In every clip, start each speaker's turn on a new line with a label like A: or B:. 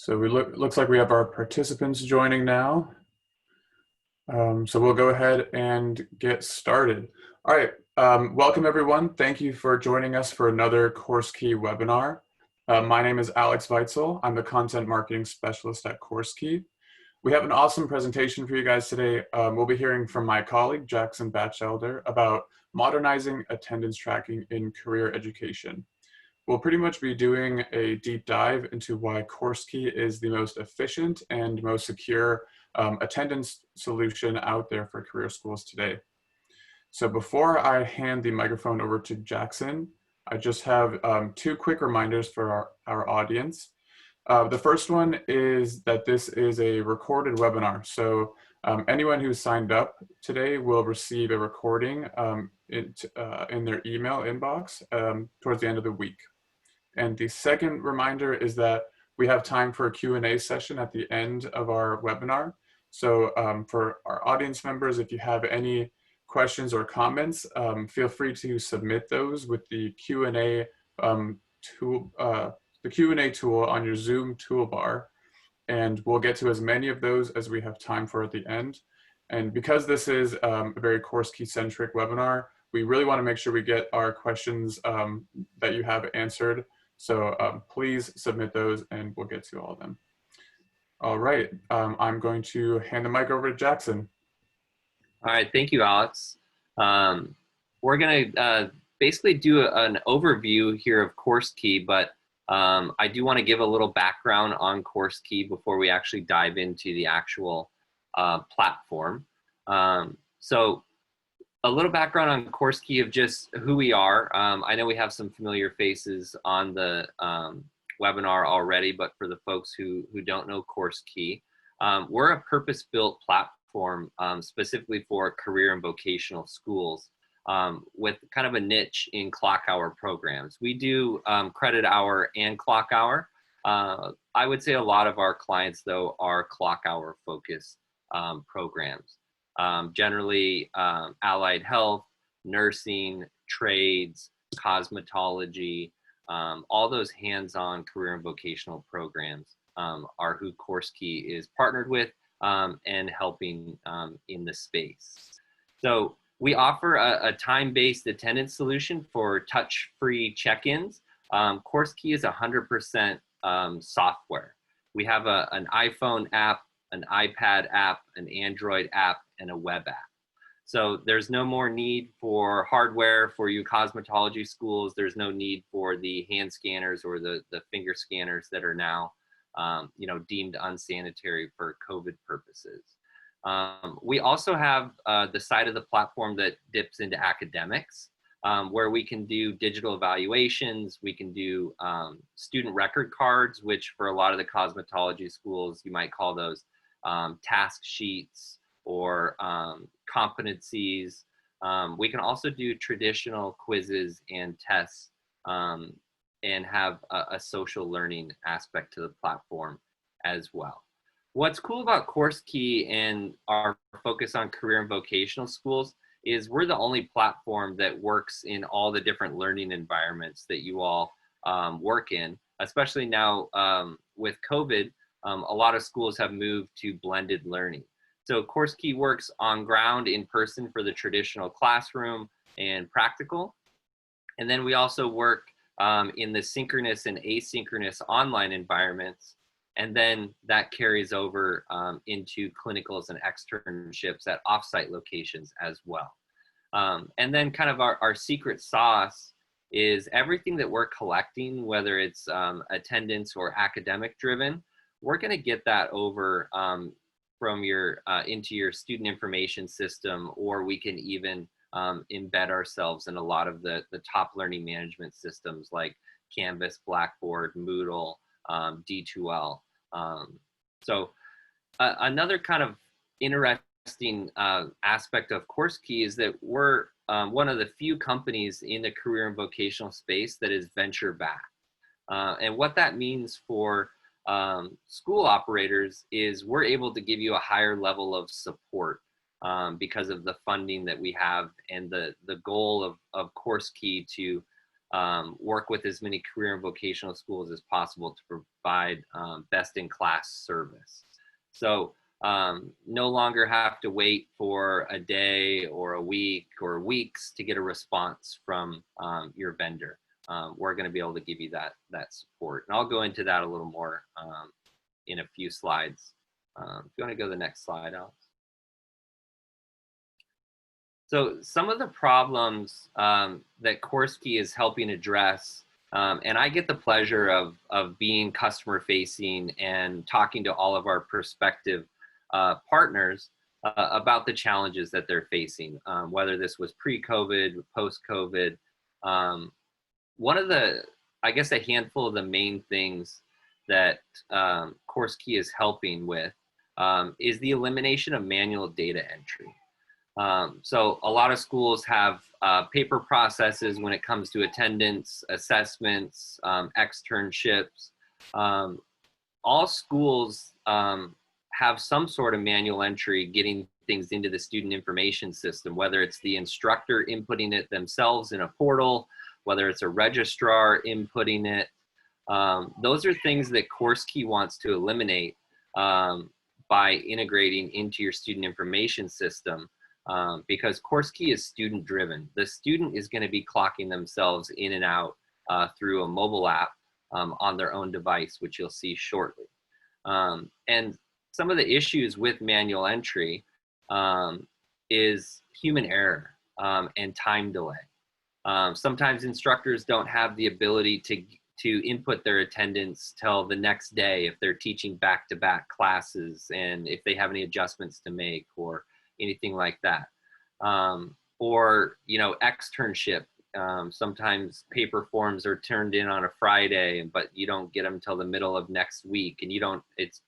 A: So looks like we have our participants joining now. So we'll go ahead and get started. All right, welcome everyone. Thank you for joining us for another CourseKey webinar. My name is Alex Weitzel. I'm the Content Marketing Specialist at CourseKey. We have an awesome presentation for you guys today. We'll be hearing from my colleague, Jackson Batchelder, about modernizing attendance tracking in career education. We'll pretty much be doing a deep dive into why CourseKey is the most efficient and most secure attendance solution out there for career schools today. So before I hand the microphone over to Jackson, I just have two quick reminders for our audience. The first one is that this is a recorded webinar. So anyone who signed up today will receive a recording in their email inbox towards the end of the week. And the second reminder is that we have time for a Q&A session at the end of our webinar. So for our audience members, if you have any questions or comments, feel free to submit those with the Q&A tool, on your Zoom toolbar. And we'll get to as many of those as we have time for at the end. And because this is a very CourseKey-centric webinar, we really want to make sure we get our questions that you have answered. So please submit those and we'll get to all of them. All right, I'm going to hand the mic over to Jackson.
B: All right, thank you, Alex. We're going to basically do an overview here of CourseKey, but I do want to give a little background on CourseKey before we actually dive into the actual platform. So a little background on CourseKey of just who we are. I know we have some familiar faces on the webinar already, but for the folks who don't know CourseKey, we're a purpose-built platform specifically for career and vocational schools with kind of a niche in clock hour programs. We do credit hour and clock hour. I would say a lot of our clients, though, are clock hour focused programs. Generally allied health, nursing, trades, cosmetology, all those hands-on career and vocational programs are who CourseKey is partnered with and helping in the space. So we offer a time-based attendance solution for touch-free check-ins. CourseKey is 100% software. We have an iPhone app, an iPad app, an Android app, and a web app. So there's no more need for hardware for you cosmetology schools. There's no need for the hand scanners or the finger scanners that are now deemed unsanitary for COVID purposes. We also have the side of the platform that dips into academics, where we can do digital evaluations. We can do student record cards, which for a lot of the cosmetology schools, you might call those task sheets or competencies. We can also do traditional quizzes and tests and have a social learning aspect to the platform as well. What's cool about CourseKey and our focus on career and vocational schools is we're the only platform that works in all the different learning environments that you all work in, especially now with COVID. A lot of schools have moved to blended learning. So CourseKey works on ground in person for the traditional classroom and practical. And then we also work in the synchronous and asynchronous online environments. And then that carries over into clinicals and externships at offsite locations as well. And then kind of our secret sauce is everything that we're collecting, whether it's attendance or academic driven, we're going to get that over from your into your student information system, or we can even embed ourselves in a lot of the top learning management systems like Canvas, Blackboard, Moodle, D2L. So another kind of interesting aspect of CourseKey is that we're one of the few companies in the career and vocational space that is venture backed. And what that means for school operators is we're able to give you a higher level of support because of the funding that we have and the goal of CourseKey to work with as many career and vocational schools as possible to provide best-in-class service. So no longer have to wait for a day or a week or weeks to get a response from your vendor. We're going to be able to give you that support. And I'll go into that a little more in a few slides. If you want to go to the next slide, Alex. So some of the problems that CourseKey is helping address, and I get the pleasure of being customer facing and talking to all of our prospective partners about the challenges that they're facing, whether this was pre-COVID, post-COVID. One of the, I guess a handful of the main things that CourseKey is helping with is the elimination of manual data entry. So a lot of schools have paper processes when it comes to attendance, assessments, externships. All schools have some sort of manual entry getting things into the student information system, whether it's the instructor inputting it themselves in a portal, whether it's a registrar inputting it. Those are things that CourseKey wants to eliminate by integrating into your student information system. Because CourseKey is student driven. The student is going to be clocking themselves in and out through a mobile app on their own device, which you'll see shortly. And some of the issues with manual entry is human error and time delay. Sometimes instructors don't have the ability to input their attendance till the next day if they're teaching back-to-back classes and if they have any adjustments to make or anything like that. Or, you know, externship. Sometimes paper forms are turned in on a Friday, but you don't get them till the middle of next week. And you don't, it's,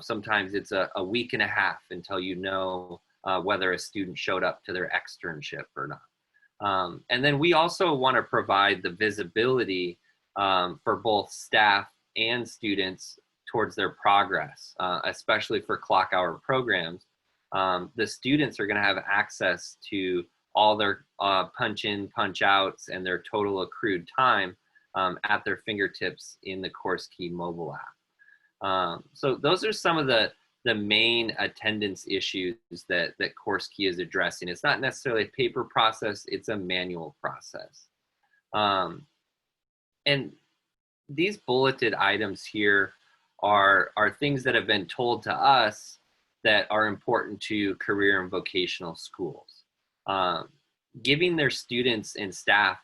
B: sometimes it's a week and a half until you know whether a student showed up to their externship or not. And then we also want to provide the visibility for both staff and students towards their progress, especially for clock hour programs. The students are going to have access to all their punch in, punch outs, and their total accrued time at their fingertips in the CourseKey mobile app. So those are some of the main attendance issues that CourseKey is addressing. It's not necessarily a paper process, it's a manual process. And these bulleted items here are things that have been told to us that are important to career and vocational schools. Giving their students and staff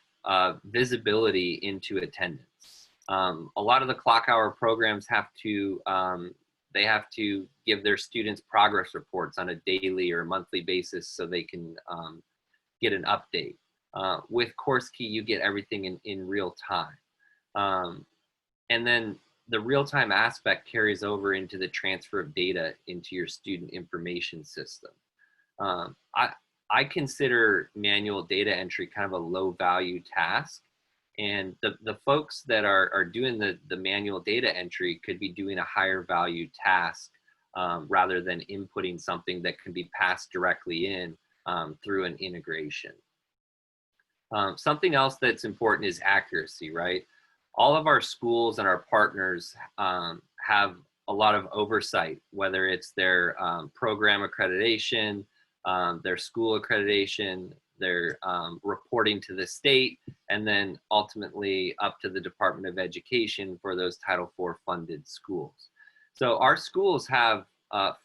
B: visibility into attendance. A lot of the clock hour programs have to, they have to give their students progress reports on a daily or monthly basis so they can get an update. With CourseKey, you get everything in real time. And then the real-time aspect carries over into the transfer of data into your student information system. I consider manual data entry kind of a low-value task, and the folks that are doing the manual data entry could be doing a higher value task rather than inputting something that can be passed directly in through an integration. Something else that's important is accuracy, right? All of our schools and our partners have a lot of oversight, whether it's their program accreditation, their school accreditation, their reporting to the state, and then ultimately up to the Department of Education for those Title IV funded schools. So our schools have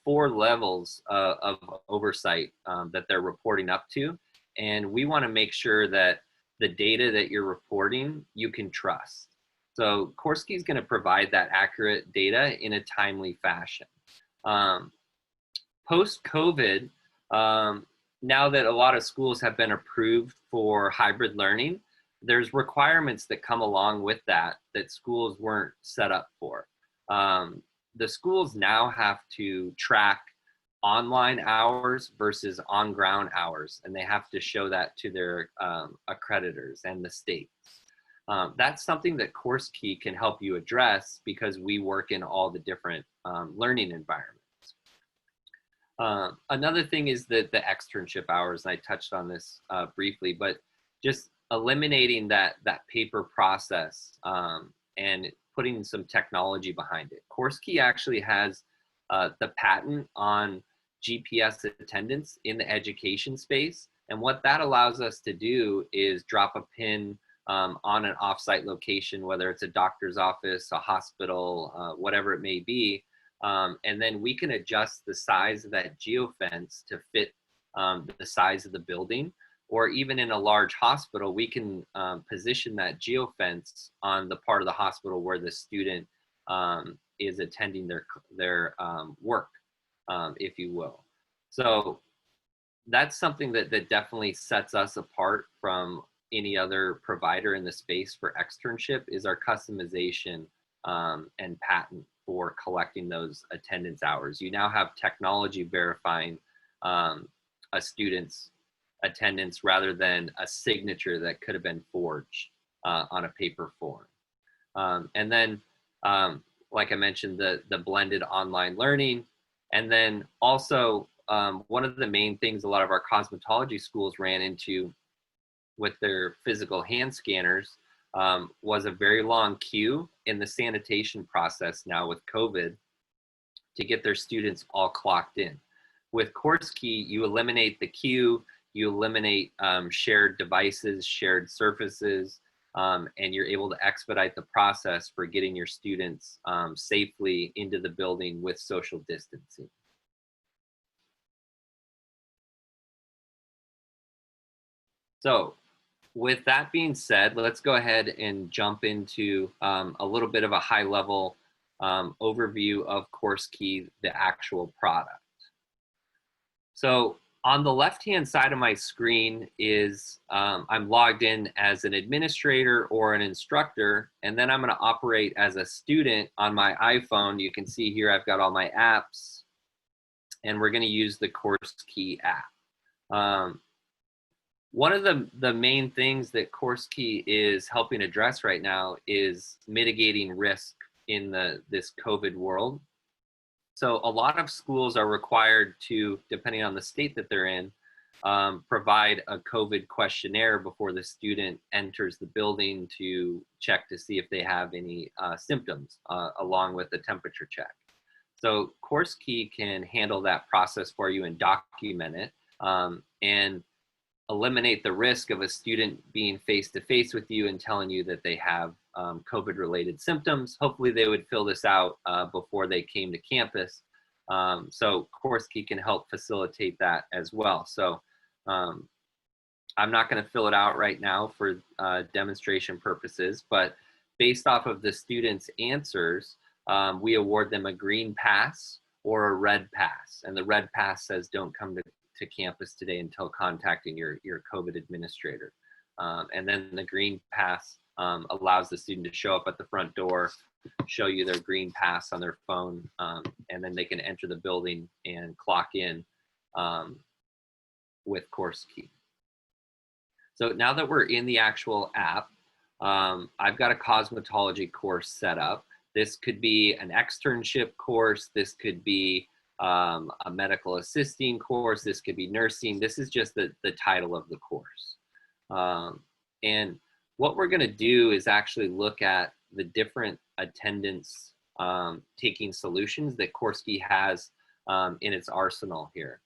B: 4 levels of oversight that they're reporting up to, and we want to make sure that the data that you're reporting, you can trust. So CourseKey is going to provide that accurate data in a timely fashion. Post-COVID, now that a lot of schools have been approved for hybrid learning, there's requirements that come along with that schools weren't set up for. The schools now have to track online hours versus on-ground hours, and they have to show that to their accreditors and the state. That's something that CourseKey can help you address because we work in all the different learning environments. Another thing is the externship hours, and I touched on this briefly, but just eliminating that paper process and putting some technology behind it. CourseKey actually has the patent on GPS attendance in the education space. And what that allows us to do is drop a pin on an offsite location, whether it's a doctor's office, a hospital, whatever it may be. And then we can adjust the size of that geofence to fit the size of the building. Or even in a large hospital, we can position that geofence on the part of the hospital where the student is attending their work, if you will. So that's something that definitely sets us apart from any other provider in the space for externship, is our customization and patent for collecting those attendance hours. You now have technology verifying a student's attendance rather than a signature that could have been forged on a paper form. And then, like I mentioned, the blended online learning. And then also, one of the main things a lot of our cosmetology schools ran into with their physical hand scanners was a very long queue in the sanitation process now with COVID to get their students all clocked in. With CourseKey, you eliminate the queue, you eliminate shared devices, shared surfaces, and you're able to expedite the process for getting your students safely into the building with social distancing. So with that being said, let's go ahead and jump into a little bit of a high level overview of CourseKey, the actual product. So on the left-hand side of my screen is I'm logged in as an administrator or an instructor, and then I'm going to operate as a student on my iPhone. You can see here I've got all my apps, and we're going to use the CourseKey app. One of the main things that CourseKey is helping address right now is mitigating risk in this COVID world. So a lot of schools are required to, depending on the state that they're in, provide a COVID questionnaire before the student enters the building to check to see if they have any symptoms, along with the temperature check. So CourseKey can handle that process for you and document it, and eliminate the risk of a student being face-to-face with you and telling you that they have COVID-related symptoms. Hopefully they would fill this out before they came to campus. So CourseKey can help facilitate that as well. So I'm not going to fill it out right now for demonstration purposes, but based off of the students' answers, we award them a green pass or a red pass. And the red pass says don't come to campus today until contacting your COVID administrator. And then the green pass allows the student to show up at the front door, show you their green pass on their phone, and then they can enter the building and clock in with CourseKey. So now that we're in the actual app, I've got a cosmetology course set up. This could be an externship course. This could be a medical assisting course. This could be nursing. This is just the title of the course. And what we're going to do is actually look at the different attendance taking solutions that CourseKey has in its arsenal here.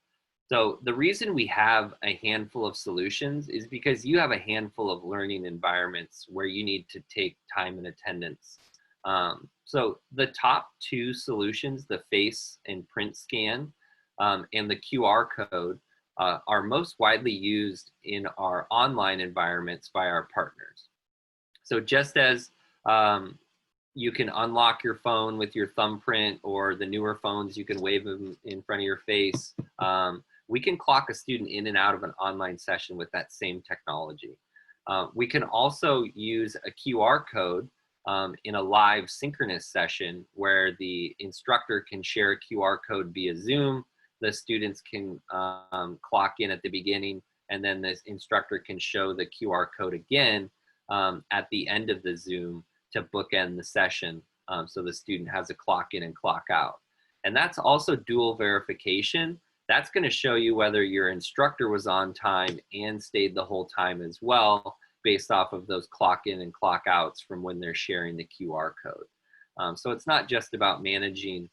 B: So the reason we have a handful of solutions is because you have a handful of learning environments where you need to take time and attendance. So the top two solutions, the face and print scan and the QR code, are most widely used in our online environments by our partners. So just as you can unlock your phone with your thumbprint, or the newer phones, you can wave them in front of your face, we can clock a student in and out of an online session with that same technology. We can also use a QR code in a live synchronous session where the instructor can share a QR code via Zoom. The students can clock in at the beginning, and then the instructor can show the QR code again at the end of the Zoom to bookend the session, so the student has a clock in and clock out. And that's also dual verification. That's going to show you whether your instructor was on time and stayed the whole time as well. based off of those clock in and clock outs from when they're sharing the QR code. So it's not just about managing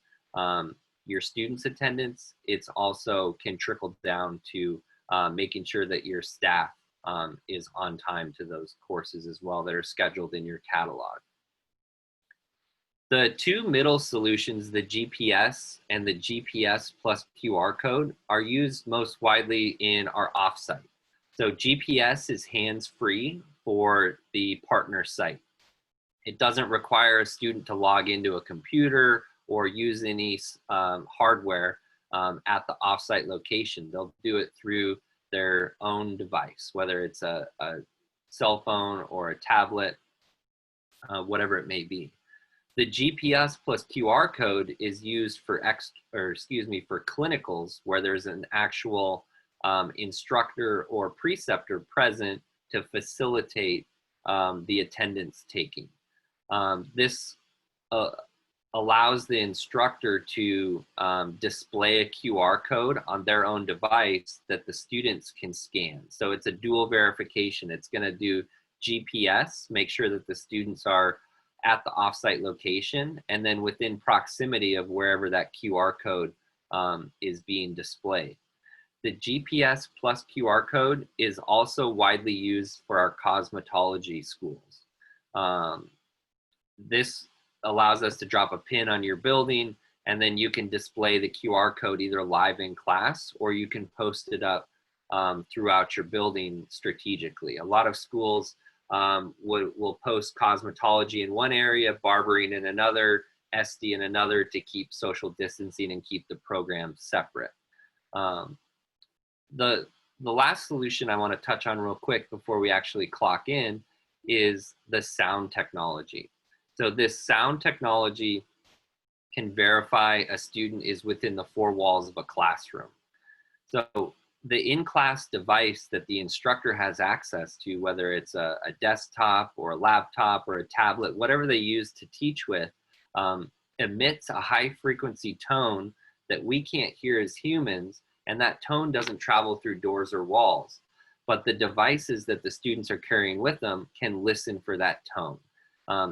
B: your students' attendance, it's also can trickle down to making sure that your staff is on time to those courses as well that are scheduled in your catalog. The two middle solutions, the GPS and the GPS plus QR code, are used most widely in our offsite. So GPS is hands-free for the partner site. It doesn't require a student to log into a computer or use any hardware at the offsite location. They'll do it through their own device, whether it's a cell phone or a tablet, whatever it may be. The GPS plus QR code is used for for clinicals where there's an actual instructor or preceptor present to facilitate the attendance taking. This allows the instructor to display a QR code on their own device that the students can scan. So it's a dual verification. It's going to do GPS, make sure that the students are at the offsite location, and then within proximity of wherever that QR code is being displayed. The GPS plus QR code is also widely used for our cosmetology schools. This allows us to drop a pin on your building, and then you can display the QR code either live in class or you can post it up throughout your building strategically. A lot of schools will post cosmetology in one area, barbering in another, SD in another to keep social distancing and keep the program separate. The last solution I want to touch on real quick before we actually clock in is the sound technology. So this sound technology can verify a student is within the four walls of a classroom. So the in-class device that the instructor has access to, whether it's a desktop or a laptop or a tablet, whatever they use to teach with, emits a high frequency tone that we can't hear as humans, and that tone doesn't travel through doors or walls. But the devices that the students are carrying with them can listen for that tone.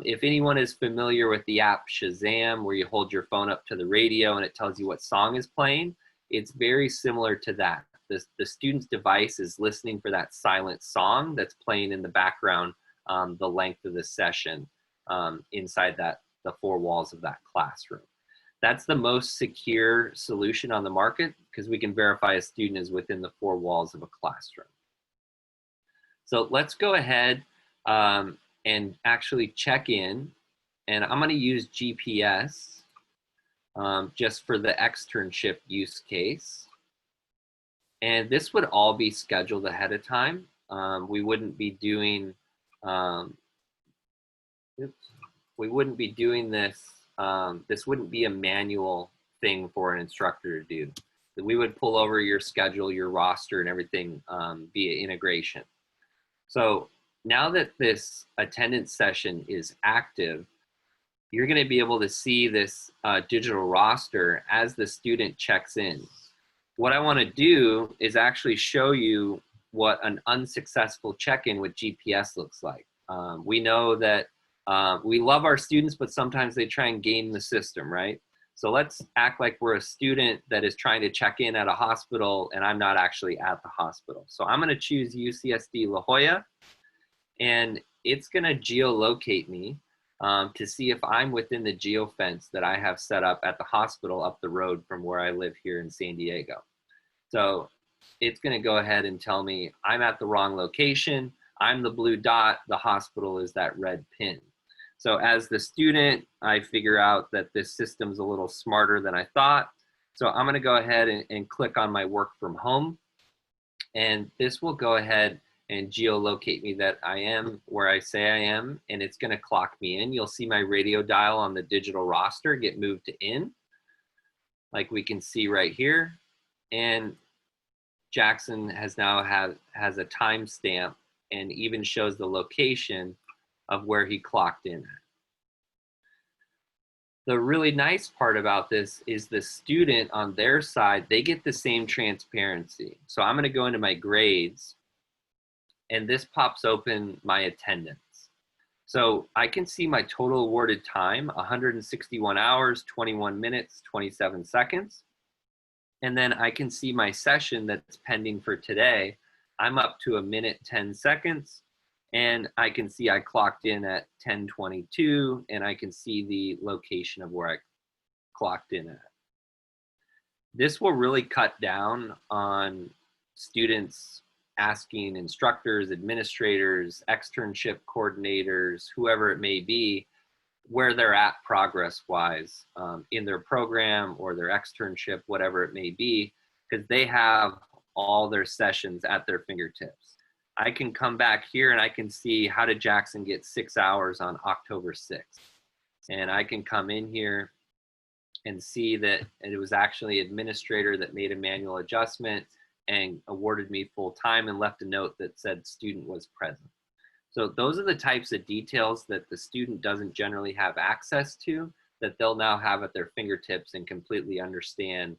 B: If anyone is familiar with the app Shazam, where you hold your phone up to the radio and it tells you what song is playing, it's very similar to that. The student's device is listening for that silent song that's playing in the background the length of the session inside the four walls of that classroom. That's the most secure solution on the market because we can verify a student is within the four walls of a classroom. So let's go ahead and actually check in. And I'm going to use GPS just for the externship use case. And this would all be scheduled ahead of time. We wouldn't be doing this. This wouldn't be a manual thing for an instructor to do. We would pull over your schedule, your roster, and everything via integration. So now that this attendance session is active, you're going to be able to see this digital roster as the student checks in. What I want to do is actually show you what an unsuccessful check-in with GPS looks like. We know that we love our students, but sometimes they try and game the system, right? So let's act like we're a student that is trying to check in at a hospital and I'm not actually at the hospital. So I'm going to choose UCSD La Jolla, and it's going to geolocate me to see if I'm within the geofence that I have set up at the hospital up the road from where I live here in San Diego. So it's going to go ahead and tell me I'm at the wrong location. I'm the blue dot. The hospital is that red pin. So as the student, I figure out that this system's a little smarter than I thought. So I'm going to go ahead and click on my work from home. And this will go ahead and geolocate me that I am where I say I am, and it's going to clock me in. You'll see my radio dial on the digital roster get moved to in, like we can see right here. And Jackson has now has a timestamp and even shows the location of where he clocked in at. The really nice part about this is the student on their side, they get the same transparency. So I'm going to go into my grades, and this pops open my attendance. So I can see my total awarded time, 161 hours, 21 minutes, 27 seconds. And then I can see my session that's pending for today. I'm up to 1 minute, 10 seconds. And I can see I clocked in at 10:22, and I can see the location of where I clocked in at. This will really cut down on students asking instructors, administrators, externship coordinators, whoever it may be, where they're at progress-wise in their program or their externship, whatever it may be, because they have all their sessions at their fingertips. I can come back here and I can see, how did Jackson get 6 hours on October 6th? And I can come in here and see that it was actually administrator that made a manual adjustment and awarded me full time and left a note that said student was present. So those are the types of details that the student doesn't generally have access to, that they'll now have at their fingertips and completely understand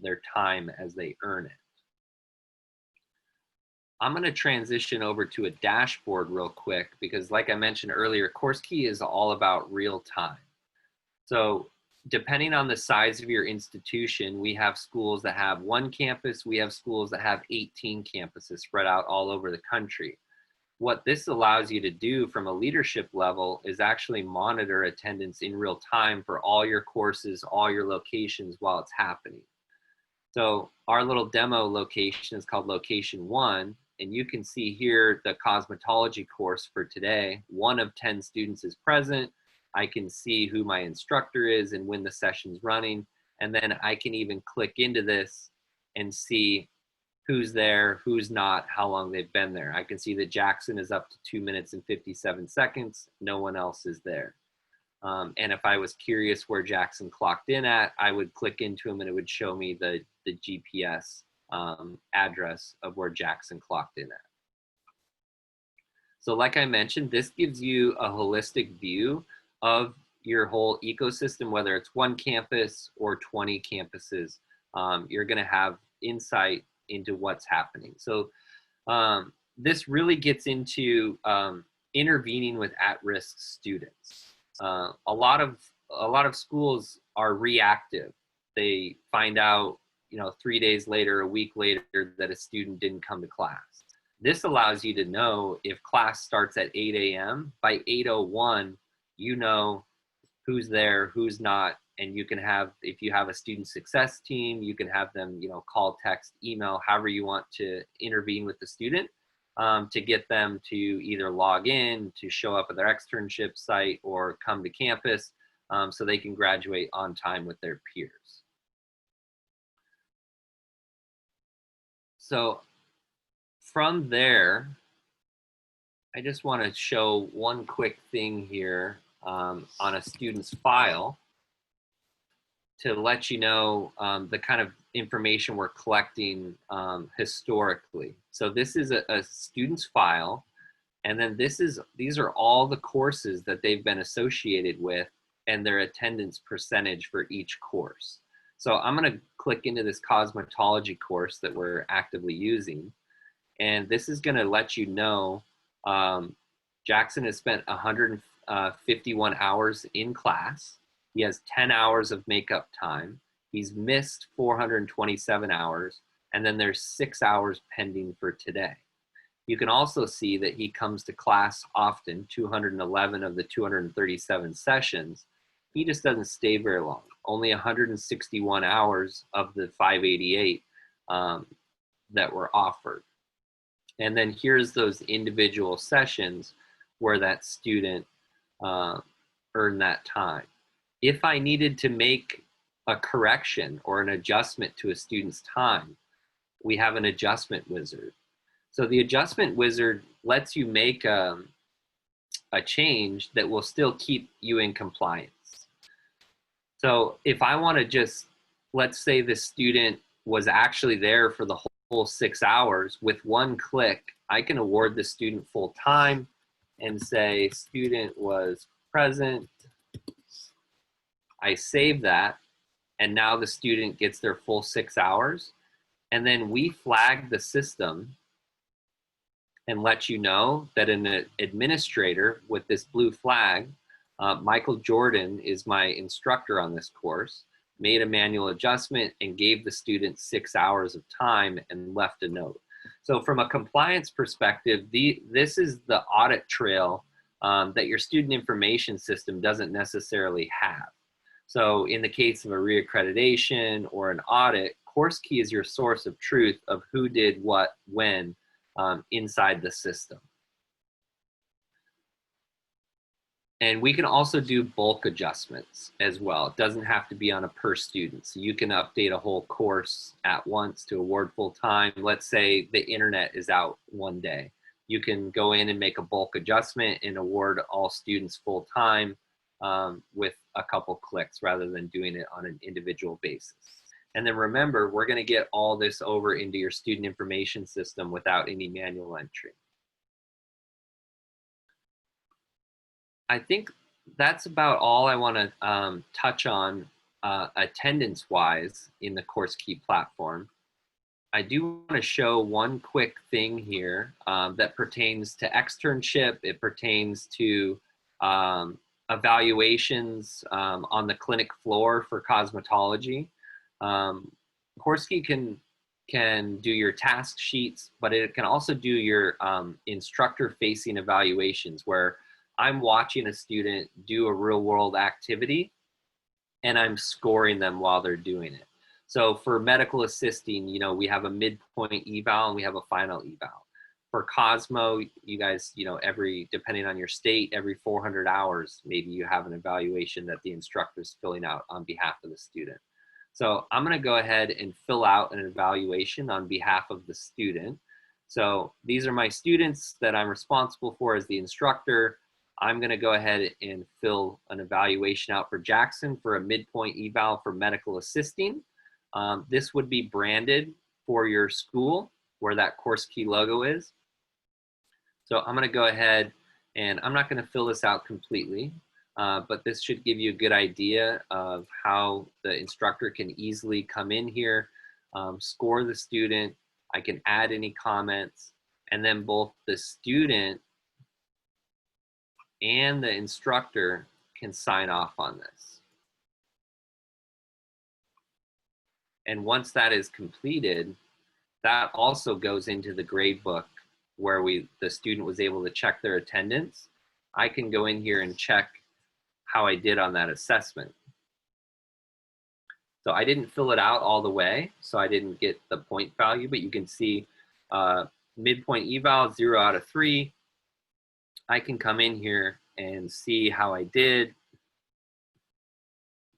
B: their time as they earn it. I'm going to transition over to a dashboard real quick because, like I mentioned earlier, CourseKey is all about real time. So depending on the size of your institution, we have schools that have 1 campus, we have schools that have 18 campuses spread out all over the country. What this allows you to do from a leadership level is actually monitor attendance in real time for all your courses, all your locations while it's happening. So our little demo location is called Location 1, and you can see here the cosmetology course for today. 1 of 10 students is present. I can see who my instructor is and when the session's running. And then I can even click into this and see who's there, who's not, how long they've been there. I can see that Jackson is up to 2 minutes and 57 seconds. No one else is there. And if I was curious where Jackson clocked in at, I would click into him and it would show me the GPS address of where Jackson clocked in at. So like I mentioned, this gives you a holistic view of your whole ecosystem, whether it's 1 campus or 20 campuses. You're going to have insight into what's happening. So this really gets into intervening with at-risk students. A lot of schools are reactive. They find out, 3 days later, a week later, that a student didn't come to class. This allows you to know if class starts at 8 a.m. by 8:01, you know who's there, who's not, and you can have, if you have a student success team, you can have them, call, text, email, however you want to intervene with the student to get them to either log in, to show up at their externship site, or come to campus so they can graduate on time with their peers. So from there, I just want to show one quick thing here on a student's file to let you know the kind of information we're collecting historically. So this is a student's file, and then these are all the courses that they've been associated with and their attendance percentage for each course. So I'm going to click into this cosmetology course that we're actively using, and this is going to let you know Jackson has spent 151 hours in class. He has 10 hours of makeup time. He's missed 427 hours, and then there's 6 hours pending for today. You can also see that he comes to class often, 211 of the 237 sessions. He just doesn't stay very long, only 161 hours of the 588 that were offered. And then here's those individual sessions where that student earned that time. If I needed to make a correction or an adjustment to a student's time, we have an adjustment wizard. So the adjustment wizard lets you make a change that will still keep you in compliance. So if I want to just, let's say the student was actually there for the whole 6 hours, with one click, I can award the student full time and say student was present. I save that, and now the student gets their full 6 hours. And then we flag the system and let you know that an administrator with this blue flag, Michael Jordan is my instructor on this course, made a manual adjustment and gave the student 6 hours of time and left a note. So from a compliance perspective, this is the audit trail that your student information system doesn't necessarily have. So in the case of a reaccreditation or an audit, CourseKey is your source of truth of who did what, when inside the system. And we can also do bulk adjustments as well. It doesn't have to be on a per student. So you can update a whole course at once to award full time. Let's say the internet is out one day. You can go in and make a bulk adjustment and award all students full time with a couple clicks rather than doing it on an individual basis. And then remember, we're going to get all this over into your student information system without any manual entry. I think that's about all I want to touch on attendance-wise in the CourseKey platform. I do want to show one quick thing here that pertains to externship. It pertains to evaluations on the clinic floor for cosmetology. CourseKey can do your task sheets, but it can also do your instructor-facing evaluations where I'm watching a student do a real-world activity and I'm scoring them while they're doing it. So for medical assisting, you know, we have a midpoint eval and we have a final eval. For Cosmo, you guys, you know, depending on your state, every 400 hours, maybe you have an evaluation that the instructor is filling out on behalf of the student. So I'm going to go ahead and fill out an evaluation on behalf of the student. So these are my students that I'm responsible for as the instructor. I'm going to go ahead and fill an evaluation out for Jackson for a midpoint eval for medical assisting. This would be branded for your school where that CourseKey logo is. So I'm going to go ahead and I'm not going to fill this out completely, but this should give you a good idea of how the instructor can easily come in here, score the student. I can add any comments, and then both the student and the instructor can sign off on this. And once that is completed, that also goes into the grade book where the student was able to check their attendance. I can go in here and check how I did on that assessment. So I didn't fill it out all the way, so I didn't get the point value, but you can see midpoint eval, 0 out of 3. I can come in here and see how I did,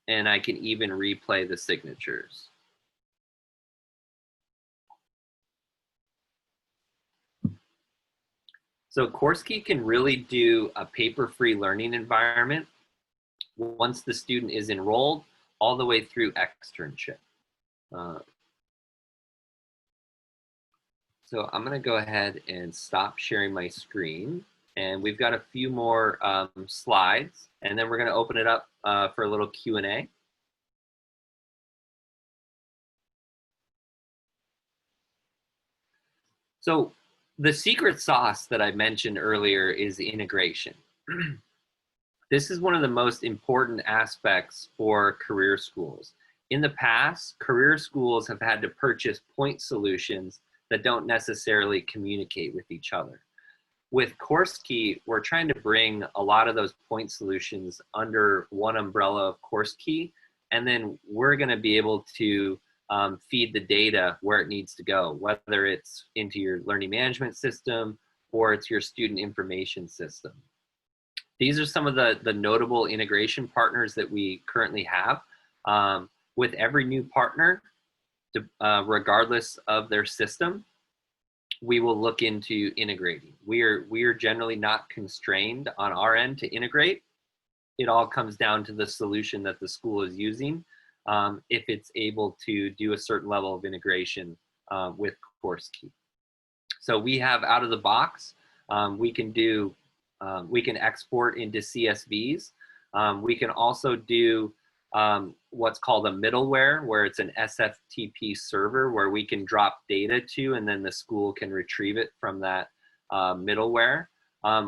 B: and I can even replay the signatures. So CourseKey can really do a paper-free learning environment once the student is enrolled all the way through externship. So I'm going to go ahead and stop sharing my screen. And we've got a few more slides, and then we're going to open it up for a little Q&A. So the secret sauce that I mentioned earlier is integration. This is one of the most important aspects for career schools. In the past, career schools have had to purchase point solutions that don't necessarily communicate with each other. With CourseKey, we're trying to bring a lot of those point solutions under one umbrella of CourseKey, and then we're going to be able to feed the data where it needs to go, whether it's into your learning management system or it's your student information system. These are some of the notable integration partners that we currently have. With every new partner, regardless of their system, we will look into integrating. We are generally not constrained on our end to integrate. It all comes down to the solution that the school is using, if it's able to do a certain level of integration with CourseKey. So we have out of the box, we can export into CSVs. We can also do what's called a middleware, where it's an SFTP server where we can drop data to, and then the school can retrieve it from that middleware,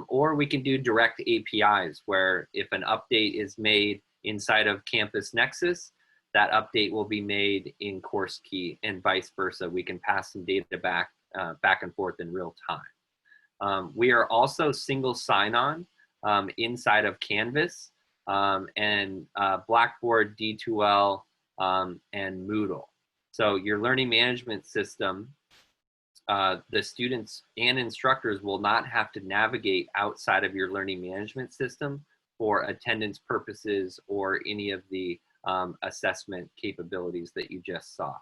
B: or we can do direct APIs where if an update is made inside of Campus Nexus, that update will be made in CourseKey and vice versa. We can pass some data back and forth in real time. We are also single sign-on inside of Canvas and Blackboard, D2L, and Moodle. So your learning management system, the students and instructors will not have to navigate outside of your learning management system for attendance purposes or any of the assessment capabilities that you just saw.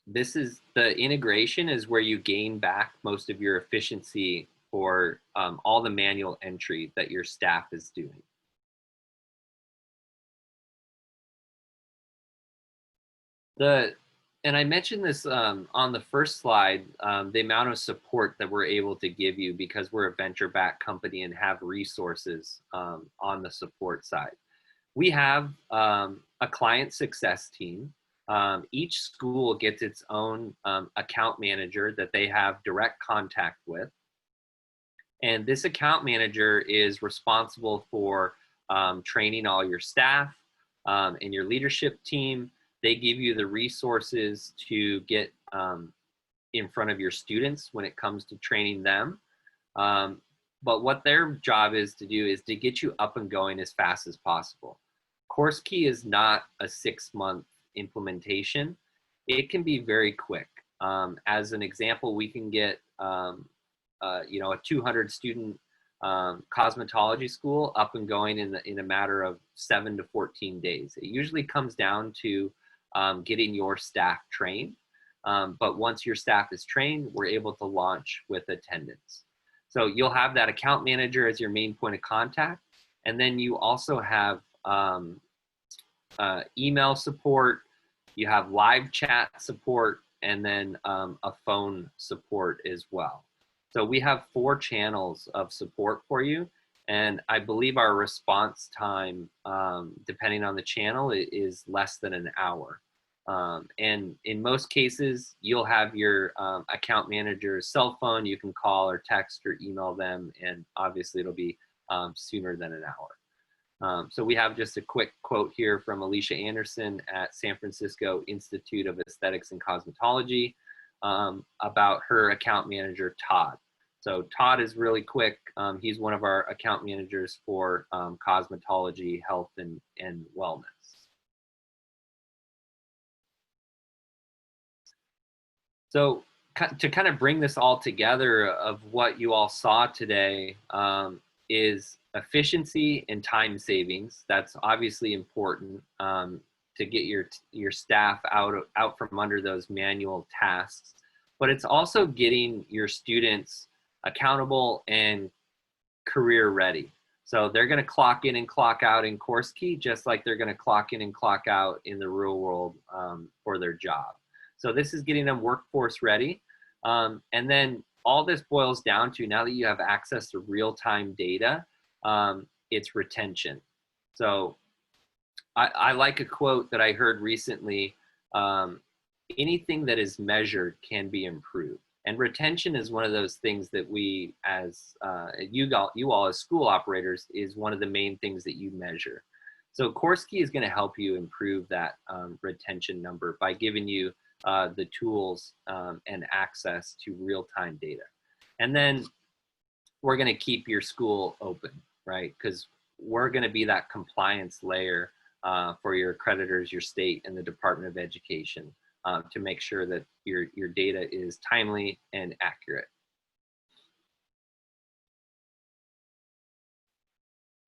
B: This is the integration is where you gain back most of your efficiency for all the manual entry that your staff is doing. And I mentioned this on the first slide, the amount of support that we're able to give you because we're a venture-backed company and have resources on the support side. We have a client success team. Each school gets its own account manager that they have direct contact with. And this account manager is responsible for training all your staff and your leadership team. They give you the resources to get in front of your students when it comes to training them. But what their job is to do is to get you up and going as fast as possible. CourseKey is not a 6-month implementation. It can be very quick. As an example, we can get a 200 student cosmetology school up and going in a matter of 7 to 14 days. It usually comes down to getting your staff trained. But once your staff is trained, we're able to launch with attendance. So you'll have that account manager as your main point of contact. And then you also have email support, you have live chat support, and then a phone support as well. So we have 4 channels of support for you. And I believe our response time, depending on the channel, is less than an hour. And in most cases, you'll have your account manager's cell phone. You can call or text or email them, and obviously it'll be sooner than an hour. So we have just a quick quote here from Alicia Anderson at San Francisco Institute of Aesthetics and Cosmetology about her account manager, Todd. So Todd is really quick. He's one of our account managers for cosmetology, health, and wellness. So to kind of bring this all together of what you all saw today is efficiency and time savings. That's obviously important to get your staff out from under those manual tasks. But it's also getting your students accountable and career ready. So they're going to clock in and clock out in CourseKey, just like they're going to clock in and clock out in the real world for their job. So this is getting them workforce ready. And then all this boils down to, now that you have access to real-time data, it's retention. So I like a quote that I heard recently, anything that is measured can be improved. And retention is one of those things that we, as you all as school operators, is one of the main things that you measure. So CourseKey is going to help you improve that retention number by giving you the tools and access to real-time data. And then we're going to keep your school open, right? Because we're going to be that compliance layer for your accreditors, your state, and the Department of Education to make sure that your data is timely and accurate.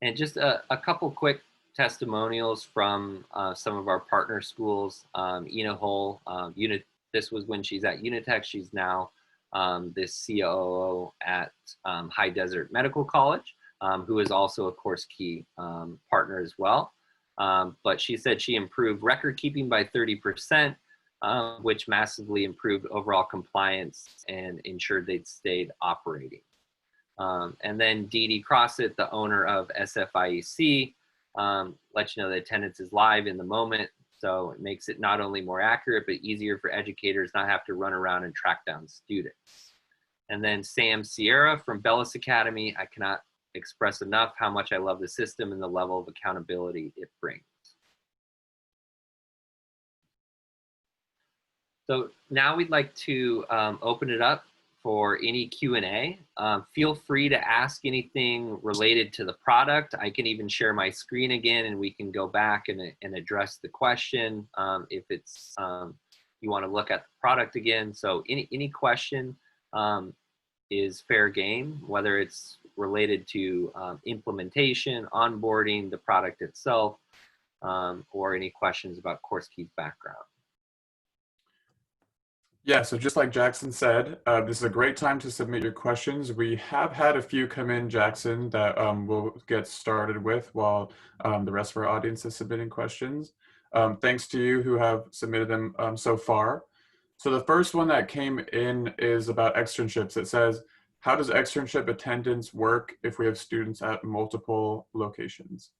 B: And just a couple quick testimonials from some of our partner schools. Ina Hull, this was when she's at Unitech. She's now this COO at High Desert Medical College, who is also a CourseKey partner as well. But she said she improved record keeping by 30%, which massively improved overall compliance and ensured they'd stayed operating. And then Dee Dee Crossett, the owner of SFIEC, let you know the attendance is live in the moment. So it makes it not only more accurate, but easier for educators not have to run around and track down students. And then Sam Sierra from Bellis Academy. I cannot express enough how much I love the system and the level of accountability it brings. So now we'd like to open it up for any Q&A. Feel free to ask anything related to the product. I can even share my screen again and we can go back and address the question if it's you want to look at the product again. So any question is fair game, whether it's related to implementation, onboarding, the product itself, or any questions about CourseKey's background.
A: Yeah, so just like Jackson said, this is a great time to submit your questions. We have had a few come in, Jackson, that we'll get started with while the rest of our audience is submitting questions. Thanks to you who have submitted them so far. So the first one that came in is about externships. It says, how does externship attendance work if we have students at multiple locations?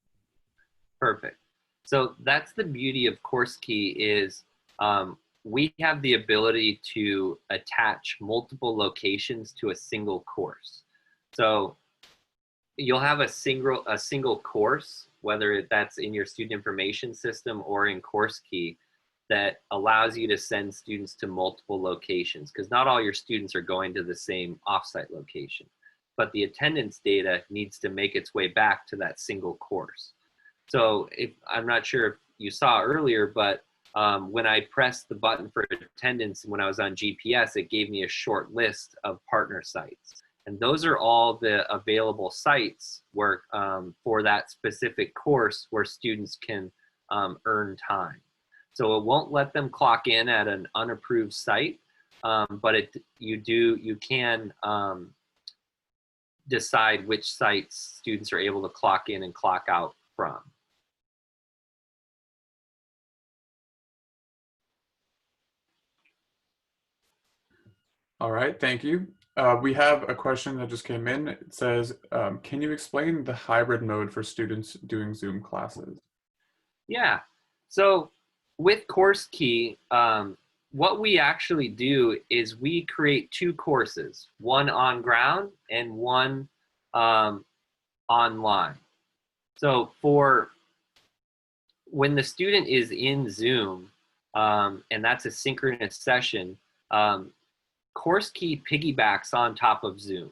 B: Perfect. So that's the beauty of CourseKey is we have the ability to attach multiple locations to a single course. So you'll have a single course, whether that's in your student information system or in CourseKey, that allows you to send students to multiple locations, because not all your students are going to the same offsite location, but the attendance data needs to make its way back to that single course. So I'm not sure if you saw earlier, but when I pressed the button for attendance when I was on GPS, it gave me a short list of partner sites. And those are all the available sites where, for that specific course where students can earn time. So it won't let them clock in at an unapproved site, but you can decide which sites students are able to clock in and clock out from.
A: All right, thank you. We have a question that just came in. It says, can you explain the hybrid mode for students doing Zoom classes?
B: Yeah, so with CourseKey, what we actually do is we create two courses, one on ground and one online. So for when the student is in Zoom, and that's a synchronous session, CourseKey piggybacks on top of Zoom.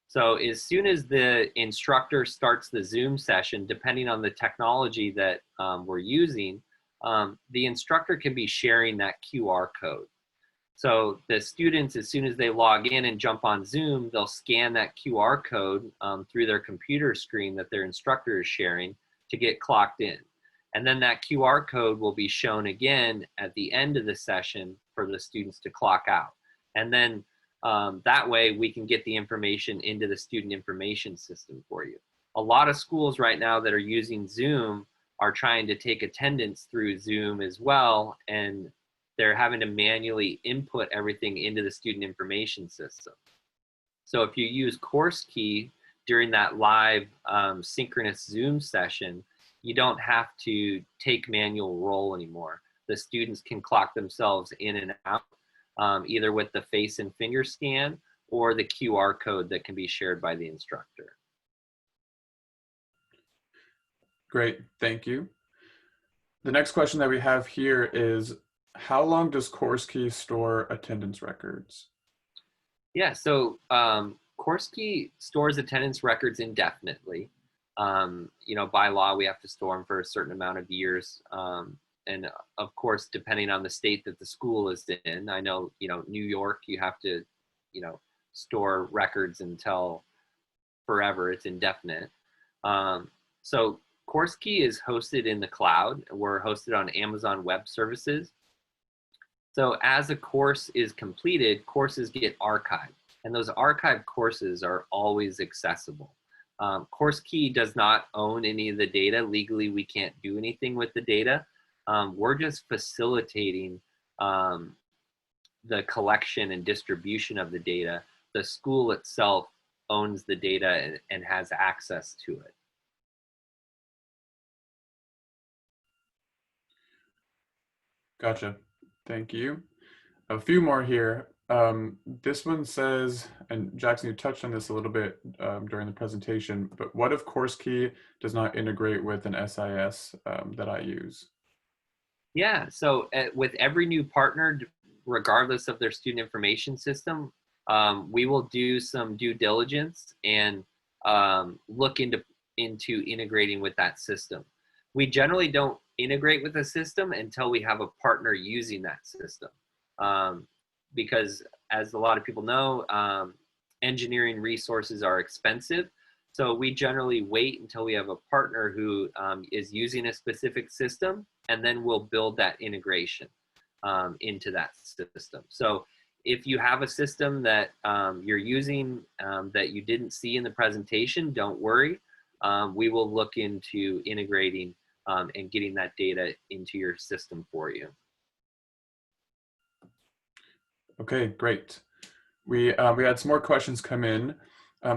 B: So as soon as the instructor starts the Zoom session, depending on the technology that we're using, the instructor can be sharing that QR code. So the students, as soon as they log in and jump on Zoom, they'll scan that QR code through their computer screen that their instructor is sharing to get clocked in. And then that QR code will be shown again at the end of the session for the students to clock out. And then that way we can get the information into the student information system for you. A lot of schools right now that are using Zoom are trying to take attendance through Zoom as well, and they're having to manually input everything into the student information system. So if you use CourseKey during that live synchronous Zoom session, you don't have to take manual roll anymore. The students can clock themselves in and out, either with the face and finger scan or the QR code that can be shared by the instructor.
A: Great, thank you. The next question that we have here is, how long does CourseKey store attendance records?
B: Yeah, so CourseKey stores attendance records indefinitely. You know, by law, we have to store them for a certain amount of years. And of course, depending on the state that the school is in, I know, you know, New York, you have to, you know, store records until forever. It's indefinite. So CourseKey is hosted in the cloud. We're hosted on Amazon Web Services. So as a course is completed, courses get archived, and those archived courses are always accessible. CourseKey does not own any of the data. Legally, we can't do anything with the data. We're just facilitating the collection and distribution of the data. The school itself owns the data and has access to it.
A: Gotcha. Thank you. A few more here. This one says, and Jackson, you touched on this a little bit during the presentation, but what if CourseKey does not integrate with an SIS that I use?
B: Yeah, so with every new partner, regardless of their student information system, we will do some due diligence and look into integrating with that system. We generally don't integrate with a system until we have a partner using that system, um, because as a lot of people know, engineering resources are expensive. So we generally wait until we have a partner who is using a specific system, and then we'll build that integration into that system. So if you have a system that you're using that you didn't see in the presentation, don't worry. We will look into integrating and getting that data into your system for you.
A: Okay, great. We had some more questions come in.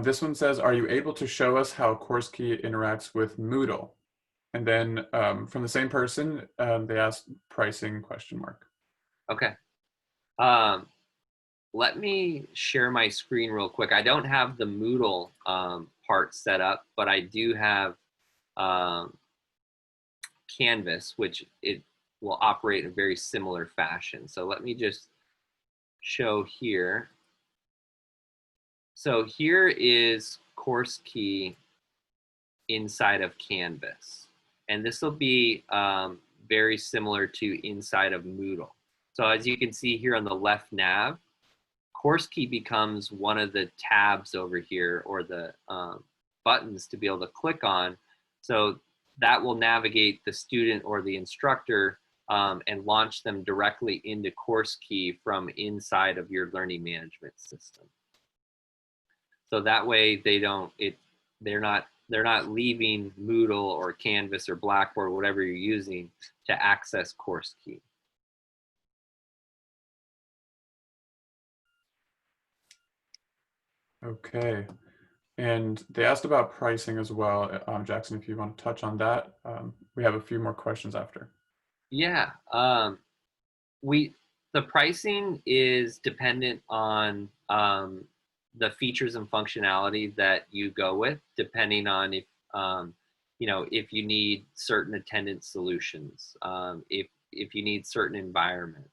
A: This one says, are you able to show us how CourseKey interacts with Moodle? And then from the same person, they asked pricing question mark.
B: Okay. Um, Let me share my screen real quick. I don't have the Moodle part set up, but I do have um, Canvas, which it will operate in a very similar fashion. So let me just show here. So here is CourseKey inside of Canvas. And this will be very similar to inside of Moodle. So as you can see here on the left nav, CourseKey becomes one of the tabs over here, or the buttons to be able to click on. So that will navigate the student or the instructor and launch them directly into CourseKey from inside of your learning management system. So that way they're not leaving Moodle or Canvas or Blackboard, whatever you're using, to access CourseKey.
A: Okay. And they asked about pricing as well. Jackson, if you want to touch on that, we have a few more questions after.
B: Yeah, the pricing is dependent on the features and functionality that you go with, depending on if you need certain attendance solutions, if you need certain environments.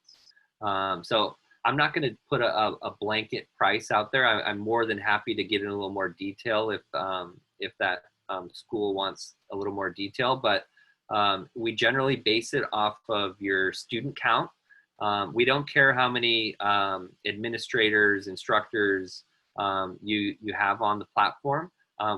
B: So I'm not going to put a blanket price out there. I'm more than happy to get in a little more detail if that school wants a little more detail, but we generally base it off of your student count. We don't care how many administrators, instructors you have on the platform.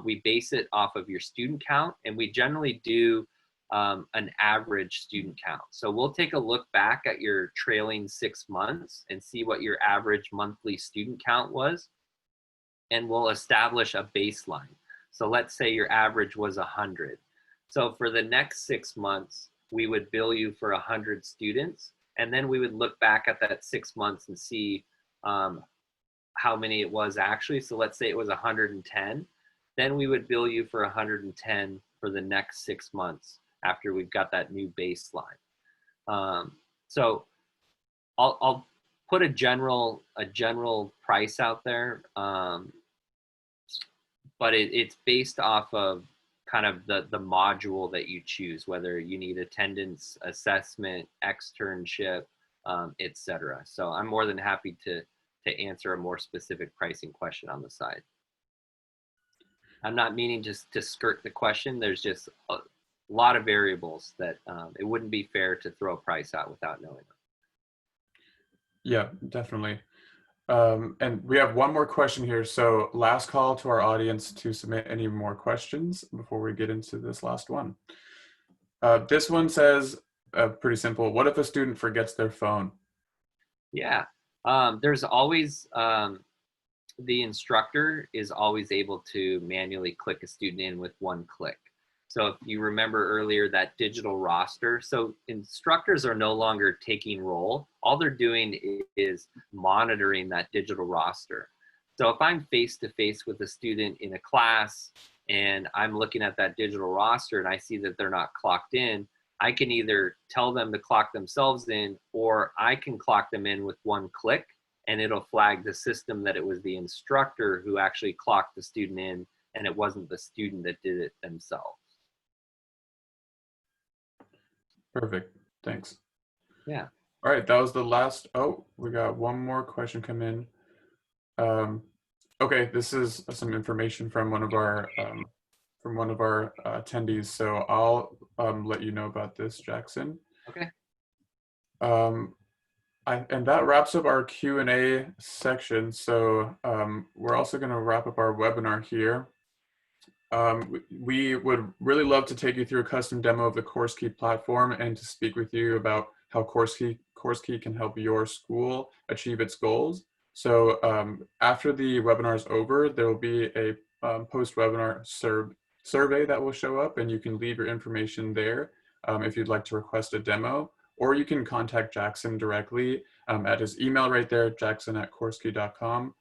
B: We base it off of your student count, and we generally do an average student count. So we'll take a look back at your trailing 6 months and see what your average monthly student count was, and we'll establish a baseline. So let's say your average was 100. So for the next 6 months, we would bill you for 100 students, and then we would look back at that 6 months and see how many it was actually. So let's say it was 110. Then we would bill you for 110 for the next 6 months after we've got that new baseline. So I'll put a general price out there, but it's based off of kind of the module that you choose, whether you need attendance, assessment, externship, etc. So I'm more than happy to answer a more specific pricing question on the side. I'm not meaning just to skirt the question. There's just a lot of variables that it wouldn't be fair to throw a price out without knowing them.
A: Yeah, definitely. And we have one more question here. So last call to our audience to submit any more questions before we get into this last one. This one says, pretty simple, what if a student forgets their phone?
B: Yeah, there's always, the instructor is always able to manually click a student in with one click. So if you remember earlier, that digital roster, so instructors are no longer taking roll. All they're doing is monitoring that digital roster. So if I'm face-to-face with a student in a class and I'm looking at that digital roster and I see that they're not clocked in, I can either tell them to clock themselves in, or I can clock them in with one click, and it'll flag the system that it was the instructor who actually clocked the student in, and it wasn't the student that did it themselves.
A: Perfect. Thanks.
B: Yeah.
A: All right, that was the last. Oh, we got one more question come in. Okay, this is some information from one of our attendees. So I'll let you know about this, Jackson.
B: Okay.
A: And that wraps up our Q&A section. So we're also going to wrap up our webinar here. We would really love to take you through a custom demo of the CourseKey platform and to speak with you about how CourseKey can help your school achieve its goals. So after the webinar is over, there will be a post-webinar survey that will show up, and you can leave your information there if you'd like to request a demo, or you can contact Jackson directly at his email right there, jackson@CourseKey.com.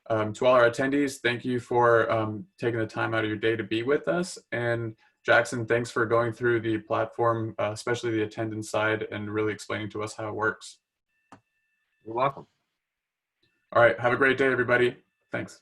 A: To all our attendees, thank you for taking the time out of your day to be with us. And Jackson, thanks for going through the platform, especially the attendance side, and really explaining to us how it works.
B: You're welcome.
A: All right, have a great day, everybody. Thanks.